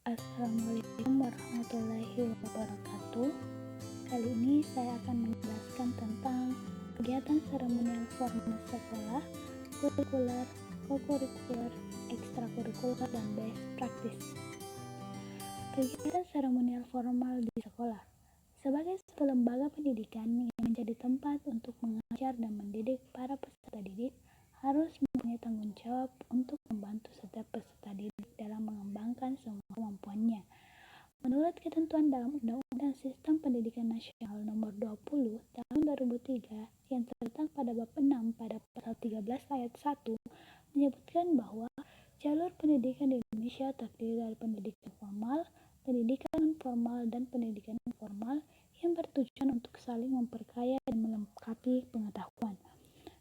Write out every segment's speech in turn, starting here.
Assalamualaikum warahmatullahi wabarakatuh. Kali ini saya akan menjelaskan tentang kegiatan seremonial formal sekolah, kurikuler, kokurikuler, ekstrakurikuler, dan best practice. Kegiatan seremonial formal di sekolah sebagai sebuah lembaga pendidikan yang menjadi tempat untuk mengajar dan mendidik para peserta didik harus mempunyai tanggung jawab untuk membantu setiap peserta didik dalam mengembangkan semua kemampuannya. Menurut ketentuan dalam Undang-Undang Sistem Pendidikan Nasional Nomor 20 Tahun 2003 yang terletak pada bab 6 pada pasal 13 ayat 1 menyebutkan bahwa jalur pendidikan di Indonesia terdiri dari pendidikan formal, pendidikan non-formal, dan pendidikan informal yang bertujuan untuk saling memperkaya dan melengkapi pengetahuan.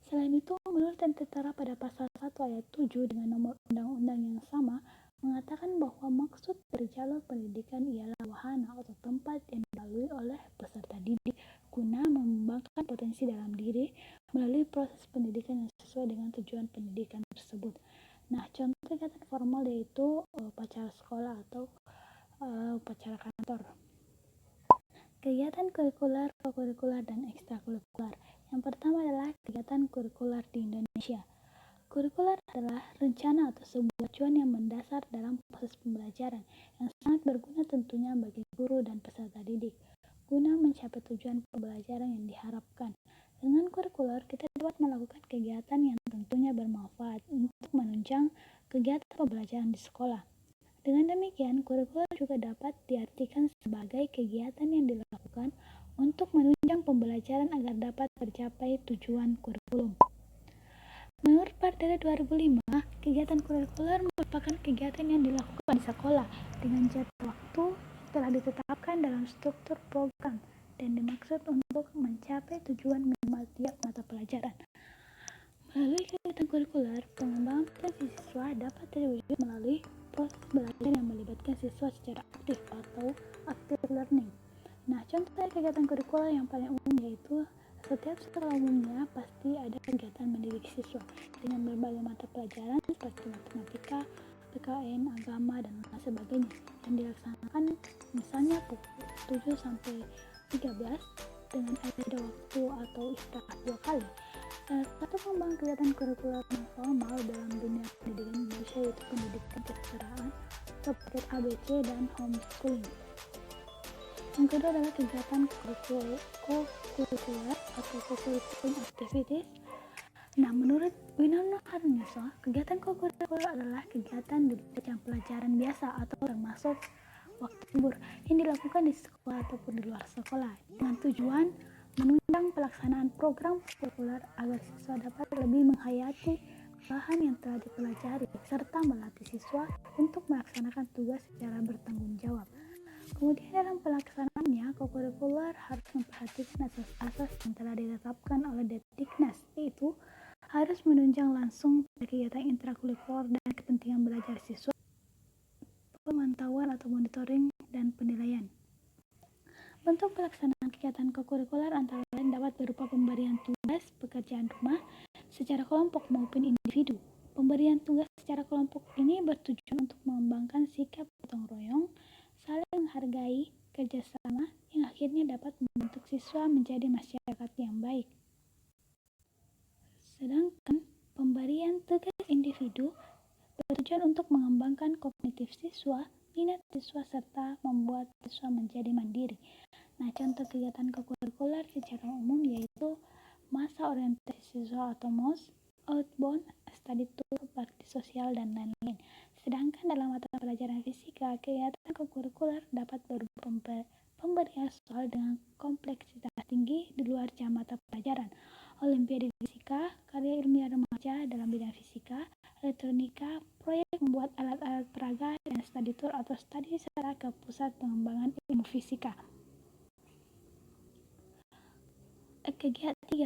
Selain itu, menurut yang tertera pada pasal 1 ayat 7 dengan nomor undang-undang yang sama, mengatakan bahwa maksud dari jalur pendidikan ialah wahana atau tempat yang dilalui oleh peserta didik guna mengembangkan potensi dalam diri melalui proses pendidikan yang sesuai dengan tujuan pendidikan tersebut. Nah, contoh kegiatan formal yaitu upacara sekolah atau upacara kantor. Kegiatan kurikuler, kokurikuler, dan ekstrakurikuler. Yang pertama adalah kegiatan kurikuler di Indonesia. Kurikuler adalah rencana atau sebuah tujuan yang mendasar dalam proses pembelajaran yang sangat berguna tentunya bagi guru dan peserta didik guna mencapai tujuan pembelajaran yang diharapkan. Dengan kurikuler, kita dapat melakukan kegiatan yang tentunya bermanfaat untuk menunjang kegiatan pembelajaran di sekolah. Dengan demikian, kurikuler juga dapat diartikan sebagai kegiatan yang dilakukan untuk menunjang pembelajaran agar dapat tercapai tujuan kurikulum. Menurut Perdana 2005, kegiatan kurikuler merupakan kegiatan yang dilakukan di sekolah dengan jadwal waktu yang telah ditetapkan dalam struktur program dan dimaksud untuk mencapai tujuan minimal tiap mata pelajaran. Melalui kegiatan kurikuler, pengembangan potensi siswa dapat terwujud melalui proses belajar yang melibatkan siswa secara aktif atau active learning. Nah, contoh kegiatan kurikuler yang paling umum yaitu setiap sekolah umumnya pasti ada kegiatan mendidik siswa dengan berbagai mata pelajaran seperti matematika, PKN, agama, dan lain sebagainya yang dilaksanakan misalnya pukul 7 sampai 13 dengan ada waktu atau istirahat 2 kali. Salah satu pengembangan kegiatan kurikuler non formal dalam dunia pendidikan Indonesia yaitu pendidikan kesetaraan, paket ABC, dan homeschooling. Yang kedua adalah kegiatan kokurikuler atau co-curriculum activities. Nah, menurut Winona Harnisa, kegiatan kokurikuler adalah kegiatan di luar jam pelajaran biasa atau termasuk waktu libur yang dilakukan di sekolah ataupun di luar sekolah dengan tujuan menunjang pelaksanaan program kurikuler agar siswa dapat lebih menghayati bahan yang telah dipelajari serta melatih siswa untuk melaksanakan tugas secara bertanggung jawab. Kemudian dalam pelaksanaannya, kokurikuler harus memperhatikan asas-asas yang telah ditetapkan oleh Depdiknas, yaitu harus menunjang langsung pada kegiatan intrakurikuler dan kepentingan belajar siswa, pemantauan atau monitoring, dan penilaian. Bentuk pelaksanaan kegiatan kokurikuler antara lain dapat berupa pemberian tugas pekerjaan rumah secara kelompok maupun individu. Pemberian tugas secara kelompok ini bertujuan untuk mengembangkan sikap gotong royong, saling menghargai, kerjasama yang akhirnya dapat membentuk siswa menjadi masyarakat yang baik. Sedangkan pemberian tugas individu bertujuan untuk mengembangkan kognitif siswa, minat siswa, serta membuat siswa menjadi mandiri. Nah, contoh kegiatan kokurikuler secara umum yaitu masa orientasi siswa atau MOS, outbound, study tour, bakti sosial, dan lain-lain. Sedangkan dalam mata pelajaran fisika, kegiatan kokurikuler dapat berupa pemberian soal dengan kompleksitas tinggi di luar jam mata pelajaran, olimpiade fisika, karya ilmiah remaja dalam bidang fisika, elektronika, proyek membuat alat-alat peraga, dan study tour atau studi secara ke pusat pengembangan ilmu fisika.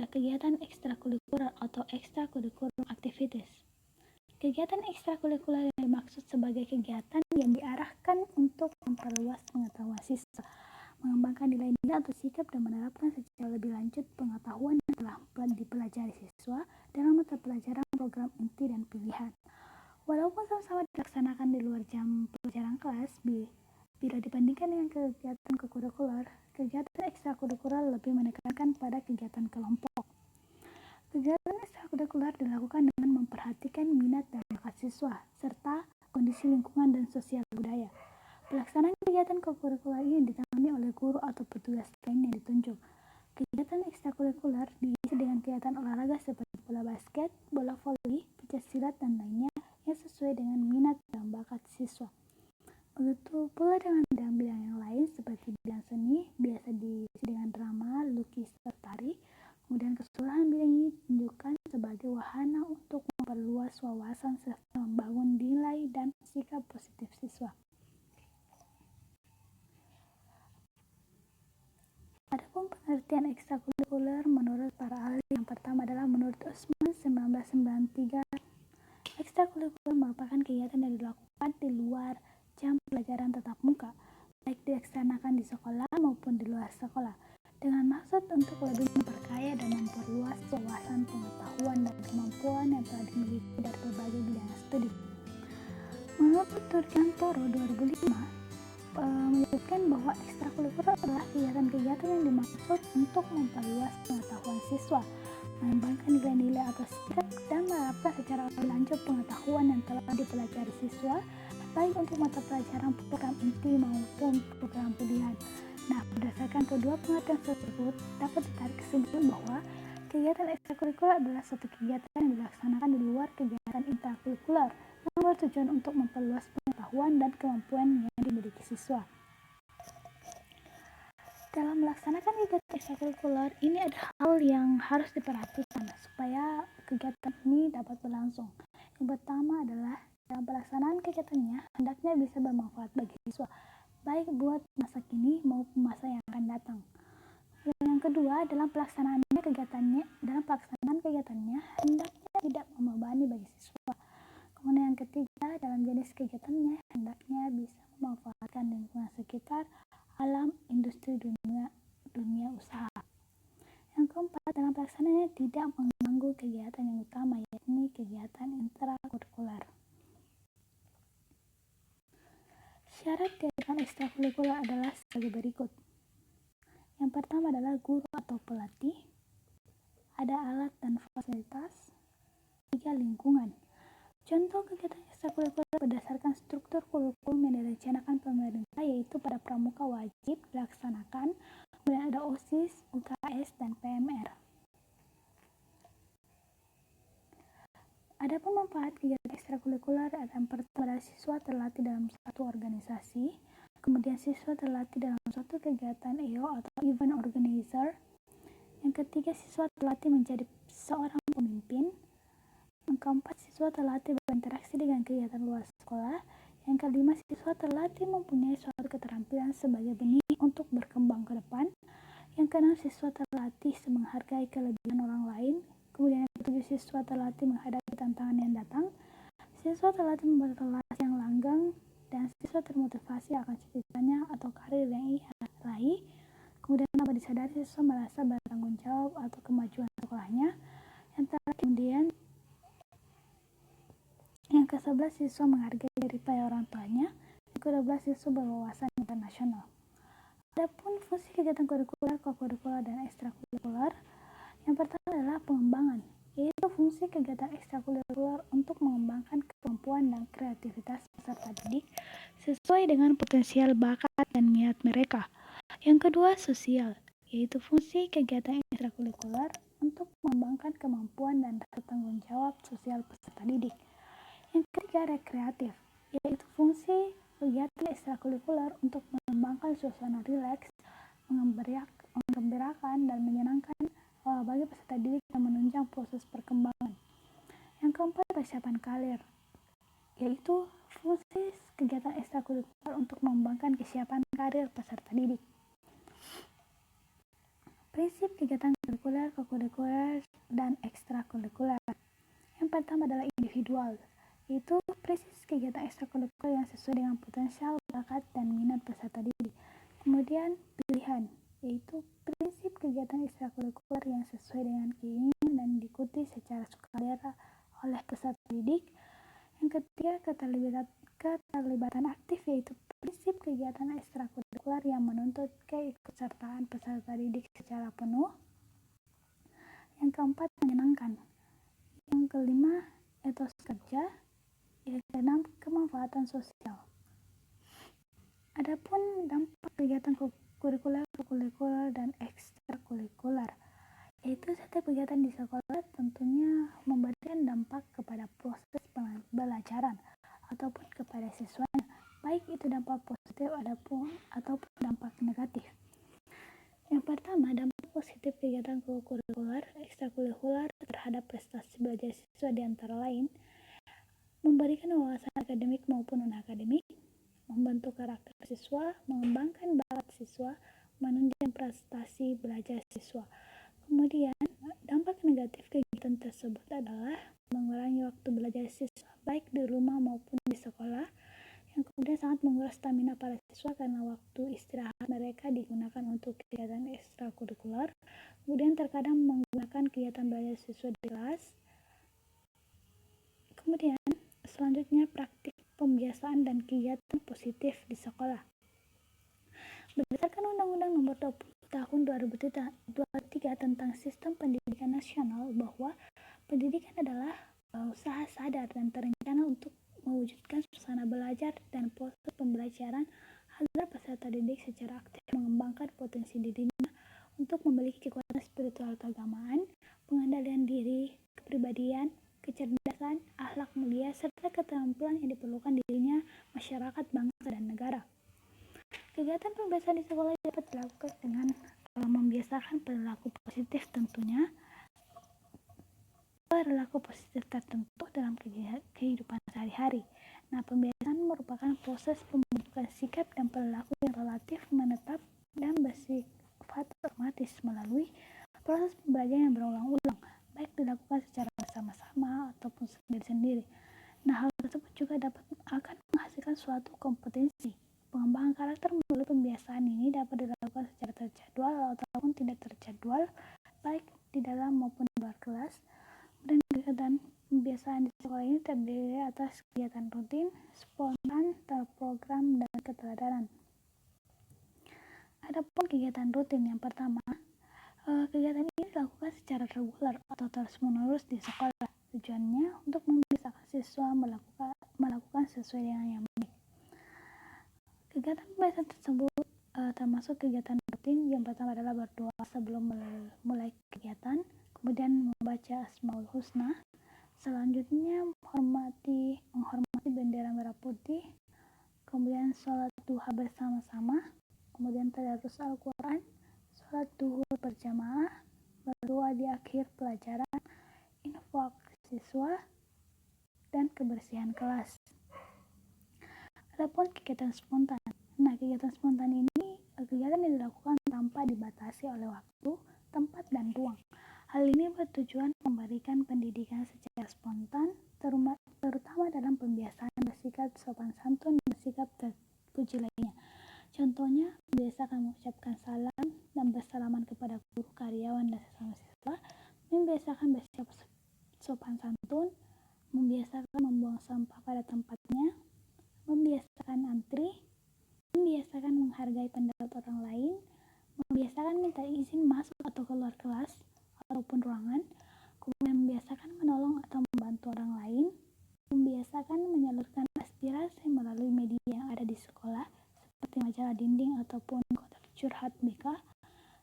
Kegiatan ekstrakurikuler atau ekstrakurikuler activities. Kegiatan ekstrakurikuler yang dimaksud sebagai kegiatan yang diarahkan untuk memperluas pengetahuan siswa, mengembangkan nilai-nilai atau sikap dan menerapkan secara lebih lanjut pengetahuan yang telah dipelajari siswa dalam mata pelajaran program inti dan pilihan. Walaupun sama-sama terutama dilaksanakan di luar jam pelajaran kelas. Bila dibandingkan dengan kegiatan kokurikuler, kegiatan ekstrakurikuler lebih menekankan pada kegiatan kelompok. Kegiatan ekstrakurikuler dilakukan dengan memperhatikan minat dan bakat siswa, serta kondisi lingkungan dan sosial budaya. Pelaksanaan kegiatan kokurikuler ini ditangani oleh guru atau petugas lain yang ditunjuk. Kegiatan ekstrakurikuler diisi dengan kegiatan olahraga seperti bola basket, bola voli, pencak silat, dan lainnya yang sesuai dengan minat dan bakat siswa. Begitu pula dengan bidang-bidang yang lain seperti bidang seni, biasa diisi dengan drama, lukis, atau tari. Kemudian keseluruhan bidang ini ditunjukkan sebagai wahana untuk memperluas wawasan serta membangun nilai dan sikap positif siswa. Adapun pengertian ekstrakurikuler menurut para ahli, yang pertama adalah menurut Usman 1993, ekstrakurikuler merupakan kegiatan yang dilakukan di luar jam pelajaran tatap muka, baik dilaksanakan di sekolah maupun di luar sekolah, dengan maksud untuk lebih memperkaya dan memperluas wawasan pengetahuan dan kemampuan yang telah dimiliki dari berbagai bidang studi. Menurut Turkiantoro 2005, menyebutkan bahwa ekstrakurikuler adalah kegiatan-kegiatan yang dimaksud untuk memperluas pengetahuan siswa, mengembangkan nilai-nilai atau sikap, dan menerapkan secara lebih lanjut pengetahuan yang telah dipelajari siswa, baik untuk mata pelajaran program inti maupun program pilihan. Nah, berdasarkan kedua pengertian tersebut, dapat ditarik kesimpulan bahwa kegiatan ekstrakurikuler adalah suatu kegiatan yang dilaksanakan di luar kegiatan intrakurikuler yang bertujuan untuk memperluas pengetahuan dan kemampuan yang dimiliki siswa. Dalam melaksanakan kegiatan ekstrakurikuler, ini ada hal yang harus diperhatikan supaya kegiatan ini dapat berlangsung. Yang pertama adalah dalam pelaksanaan kegiatannya hendaknya bisa bermanfaat bagi siswa, baik buat masa kini maupun masa yang akan datang. Dan yang kedua, dalam pelaksanaan kegiatannya hendaknya tidak membebani bagi siswa. Kemudian yang ketiga, dalam jenis kegiatannya hendaknya bisa memanfaatkan lingkungan sekitar, alam, industri, dunia usaha. Yang keempat, dalam pelaksanaannya tidak mengganggu kegiatan yang utama, yakni kegiatan intrakurikuler. Syarat kegiatan ekstrakurikuler adalah sebagai berikut. Yang pertama adalah guru atau pelatih, ada alat dan fasilitas, 3 lingkungan. Contoh kegiatan ekstrakurikuler berdasarkan struktur kurikulum yang direncanakan pemerintah, yaitu pada pramuka wajib dilaksanakan, kemudian ada OSIS, UKS, dan PMR. Adapun manfaat kegiatan ekstrakurikuler, yang pertama adalah siswa terlatih dalam satu organisasi, kemudian siswa terlatih dalam suatu kegiatan EO atau event organizer. Yang ketiga, siswa terlatih menjadi seorang pemimpin. Yang keempat, siswa terlatih berinteraksi dengan kegiatan luar sekolah. Yang kelima, siswa terlatih mempunyai suatu keterampilan sebagai benih untuk berkembang ke depan. Yang keenam, siswa terlatih menghargai kelebihan orang lain. Kemudian yang ketujuh, siswa terlatih menghadapi tantangan yang datang. Siswa terlatih membuat relasi yang langgeng, dan siswa termotivasi akan cita-citanya atau karir yang ia raih. Kemudian tanpa disadari, siswa merasa bertanggung jawab atau kemajuan sekolahnya. Kemudian yang ke-11, siswa menghargai jeripaya orang tuanya. Yang ke-12, siswa berwawasan internasional. Adapun fungsi kegiatan kurikuler, kokurikuler, dan ekstrakurikuler, yang pertama adalah pengembangan, yaitu fungsi kegiatan ekstrakurikuler untuk mengembangkan kemampuan dan kreativitas peserta didik sesuai dengan potensial bakat dan minat mereka. Yang kedua, sosial, yaitu fungsi kegiatan ekstrakurikuler untuk mengembangkan kemampuan dan rasa tanggung jawab sosial peserta didik. Yang ketiga, rekreatif, yaitu fungsi kegiatan ekstrakurikuler untuk mengembangkan suasana rileks, menggembirakan, dan menyenangkan bagi peserta didik dan menunjang proses perkembangan. Yang keempat, persiapan karir, yaitu fungsi kegiatan ekstrakurikuler untuk mengembangkan kesiapan karir peserta didik. Prinsip kegiatan kurikuler, kokurikuler, dan ekstrakurikuler. Yang pertama adalah individual, yaitu prinsip kegiatan ekstrakurikuler yang sesuai dengan potensial, bakat, dan minat peserta didik. Kemudian pilihan, yaitu prinsip kegiatan ekstrakurikuler yang sesuai dengan keinginan dan diikuti secara sukarela oleh peserta didik. Yang ketiga, keterlibatan kegiatan ekstrakurikuler yang menuntut keikutsertaan peserta didik secara penuh. Yang keempat, menyenangkan. Yang kelima, etos kerja. Yang keenam, kemanfaatan sosial. Adapun dampak kegiatan kurikuler, dan ekstrakurikuler, yaitu setiap kegiatan di sekolah tentunya memberikan dampak kepada proses pembelajaran ataupun kepada siswanya, baik itu dampak positif ataupun dampak negatif. Yang pertama, dampak positif kegiatan kurikuler, ekstrakurikuler terhadap prestasi belajar siswa di antara lain, memberikan wawasan akademik maupun non-akademik, membentuk karakter siswa, mengembangkan bakat siswa, menunjang prestasi belajar siswa. Kemudian, dampak negatif kegiatan tersebut adalah mengurangi waktu belajar siswa baik di rumah maupun di sekolah, yang kemudian sangat menguras stamina para siswa karena waktu istirahat mereka digunakan untuk kegiatan ekstrakurikuler. Kemudian terkadang menggunakan kegiatan belajar siswa di kelas. Kemudian selanjutnya praktik pembiasaan dan kegiatan positif di sekolah. Berdasarkan Undang-Undang Nomor 20 Tahun 2023 tentang Sistem Pendidikan Nasional, bahwa pendidikan adalah usaha sadar dan terencana untuk mewujudkan suasana belajar dan proses pembelajaran agar peserta didik secara aktif mengembangkan potensi dirinya untuk memiliki kekuatan spiritual keagamaan, pengendalian diri, kepribadian, kecerdasan, akhlak mulia, serta keterampilan yang diperlukan dirinya, masyarakat, bangsa, dan negara. Kegiatan pembiasaan di sekolah dapat dilakukan dengan membiasakan perilaku positif tentunya, perilaku positif tertentu dalam kehidupan sehari-hari. Nah, pembiasaan merupakan proses pembentukan sikap dan perilaku yang relatif menetap dan bersifat otomatis melalui proses pembelajaran yang berulang-ulang, baik dilakukan secara bersama-sama ataupun sendiri-sendiri. Nah, hal tersebut juga akan menghasilkan suatu kompetensi. Pengembangan karakter melalui pembiasaan ini dapat dilakukan secara terjadwal ataupun tidak terjadwal, baik di dalam maupun di luar kelas. Dan kegiatan pembiasaan di sekolah ini terdiri atas kegiatan rutin, spontan, terprogram, dan keteladanan. Adapun kegiatan rutin yang pertama, kegiatan ini dilakukan secara reguler atau terus-menerus di sekolah. Tujuannya untuk membiasakan siswa melakukan sesuai dengan yang baik. Kegiatan pembiasaan tersebut termasuk kegiatan rutin. Yang pertama adalah berdoa sebelum mulai kegiatan, kemudian membaca Asmaul Husna, selanjutnya menghormati bendera merah putih, kemudian sholat duha bersama-sama, kemudian tadarus Al-Quran, sholat duhur berjamaah, berdoa di akhir pelajaran, infak siswa, dan kebersihan kelas. Adapun kegiatan spontan. Nah, kegiatan spontan ini kegiatan yang dilakukan tanpa dibatasi oleh waktu, tempat, dan ruang. Hal ini bertujuan memberikan pendidikan secara spontan, terutama dalam pembiasaan bersikap sopan santun dan bersikap terpuji lainnya. Contohnya, membiasakan mengucapkan salam dan bersalaman kepada guru, karyawan, dan sesama siswa, membiasakan bersikap sopan santun, membiasakan membuang sampah pada tempatnya, membiasakan antri, membiasakan menghargai pendapat orang lain, membiasakan minta izin masuk atau keluar kelas ataupun ruangan, kemudian membiasakan menolong atau membantu orang lain, membiasakan menyalurkan aspirasi melalui media yang ada di sekolah seperti majalah dinding ataupun kotak curhat BK,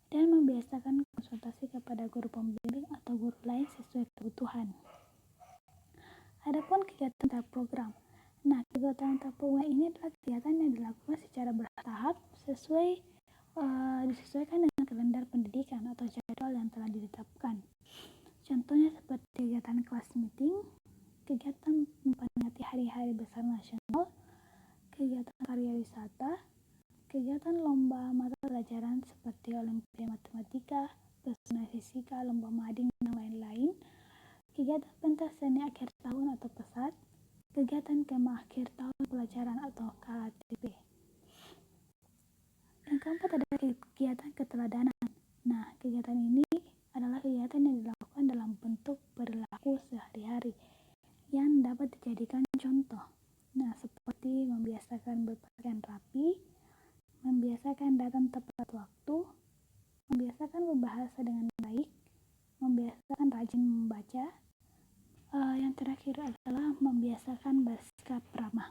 dan membiasakan konsultasi kepada guru pembimbing atau guru lain sesuai kebutuhan. Adapun kegiatan terprogram. Nah, kegiatan terprogram ini adalah kegiatan yang dilakukan secara bertahap disesuaikan dengan kalender pendidikan atau jadwal yang telah ditetapkan. Contohnya seperti kegiatan kelas meeting, kegiatan memperingati hari-hari besar nasional, kegiatan karya wisata, kegiatan lomba mata pelajaran seperti Olimpiade Matematika, Pesona Fisika, Lomba Mading, dan lain-lain, kegiatan pentas seni akhir tahun atau PESAT, kegiatan kemah akhir tahun pelajaran atau KATP. Yang keempat adalah kegiatan keteladanan. Nah, kegiatan ini adalah kegiatan yang dilakukan dalam bentuk perilaku sehari-hari yang dapat dijadikan contoh. Nah, seperti membiasakan berpakaian rapi, membiasakan datang tepat waktu, membiasakan berbahasa dengan baik, membiasakan rajin membaca. Yang terakhir adalah membiasakan bersikap ramah.